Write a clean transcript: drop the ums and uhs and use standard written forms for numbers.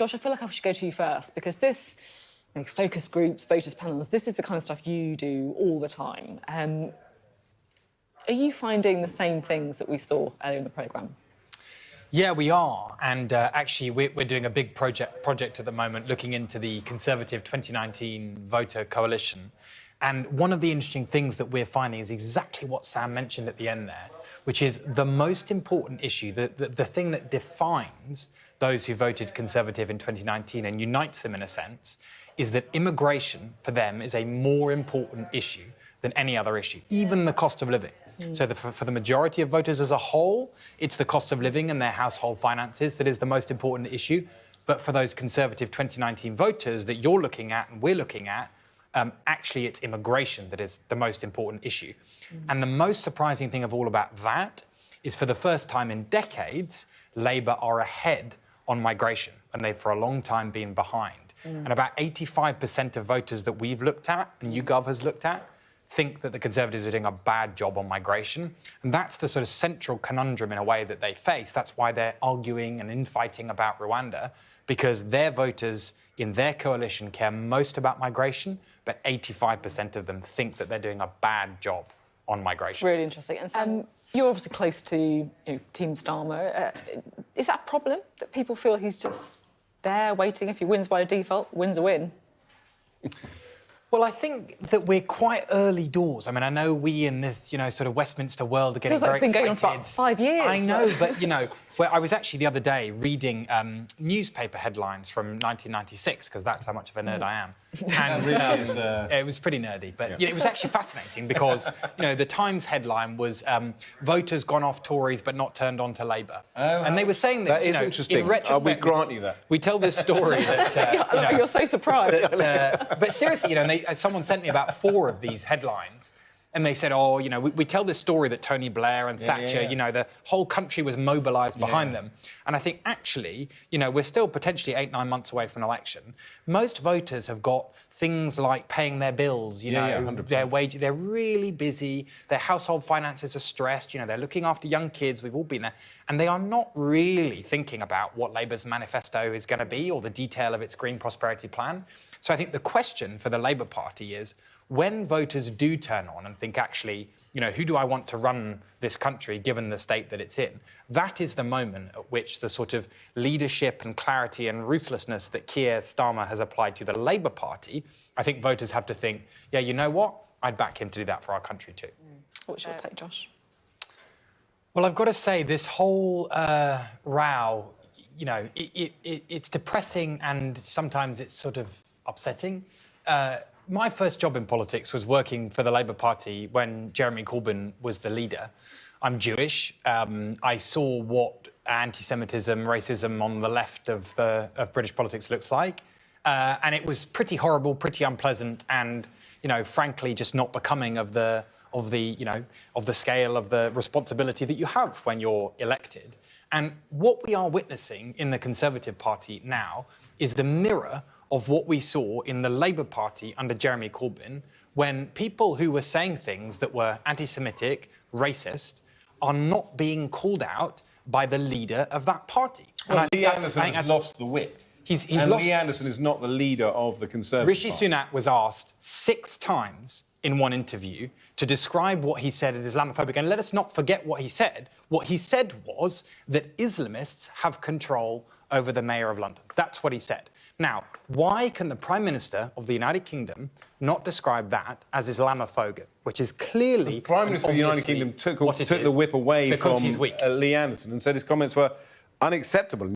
Josh, I feel like I should go to you first because this, focus groups, voters panels, this is the kind of stuff you do all the time. Are you finding the same things that we saw earlier in the programme? Yeah, we are. And actually, we're doing a big project at the moment looking into the Conservative 2019 voter coalition. And one of the interesting things that we're finding is exactly what Sam mentioned at the end there, which is the most important issue, the thing that defines those who voted Conservative in 2019 and unites them in a sense, is that immigration for them is a more important issue than any other issue, even the cost of living. So for the majority of voters as a whole, it's the cost of living and their household finances that is the most important issue. But for those Conservative 2019 voters that you're looking at and we're looking at, actually it's immigration that is the most important issue. And the most surprising thing of all about that is for the first time in decades, Labour are ahead on migration, and they've for a long time been behind. And about 85% of voters that we've looked at, and YouGov has looked at, think that the Conservatives are doing a bad job on migration. And that's the sort of central conundrum in a way that they face. That's why they're arguing and infighting about Rwanda, because their voters in their coalition care most about migration, but 85% of them think that they're doing a bad job on migration. It's really interesting. And you're obviously close to Team Starmer. Is that a problem, that people feel he's just there waiting? If he wins by default, wins a win? Well, I think that we're quite early doors. I mean, I know we in this, sort of Westminster world are getting very excited. It's been going on for about 5 years. I know, but, where I was actually the other day reading newspaper headlines from 1996, because that's how much of a nerd I am. And it was pretty nerdy, but it was actually fascinating because, the Times headline was voters gone off Tories but not turned on to Labour. And they were saying this, that is interesting. in retrospect, we grant you that. We tell this story that... You're so surprised. But seriously, someone sent me about 4 of these headlines, and they said, we tell this story that Tony Blair and Thatcher, the whole country was mobilised behind them. And I think, actually, we're still potentially 8-9 months away from an election. Most voters have got things like paying their bills, their wage. They're really busy. Their household finances are stressed. They're looking after young kids. We've all been there. And they are not really thinking about what Labour's manifesto is going to be or the detail of its Green Prosperity Plan. So I think the question for the Labour Party is, when voters do turn on and think, actually, who do I want to run this country given the state that it's in? That is the moment at which the sort of leadership and clarity and ruthlessness that Keir Starmer has applied to the Labour Party, I think voters have to think, yeah, you know what? I'd back him to do that for our country too. What's your take, Josh? Well, I've got to say, this whole row, it's depressing and sometimes it's sort of upsetting. My first job in politics was working for the Labour Party when Jeremy Corbyn was the leader. I'm Jewish. I saw what anti-Semitism, racism on the left of British politics looks like. And it was pretty horrible, pretty unpleasant, and, frankly, just not becoming of the scale of the responsibility that you have when you're elected. And what we are witnessing in the Conservative Party now is the mirror of what we saw in the Labour Party under Jeremy Corbyn, when people who were saying things that were anti-Semitic, racist, are not being called out by the leader of that party. Well, and Lee Anderson has lost the whip. Lee Anderson is not the leader of the Conservative Rishi Party. Sunak was asked 6 times in one interview to describe what he said as Islamophobic. And let us not forget what he said. What he said was that Islamists have control over the Mayor of London. That's what he said. Now, why can the Prime Minister of the United Kingdom not describe that as Islamophobic, which is clearly... The Prime Minister of the United Kingdom took the whip away from Lee Anderson and said his comments were unacceptable.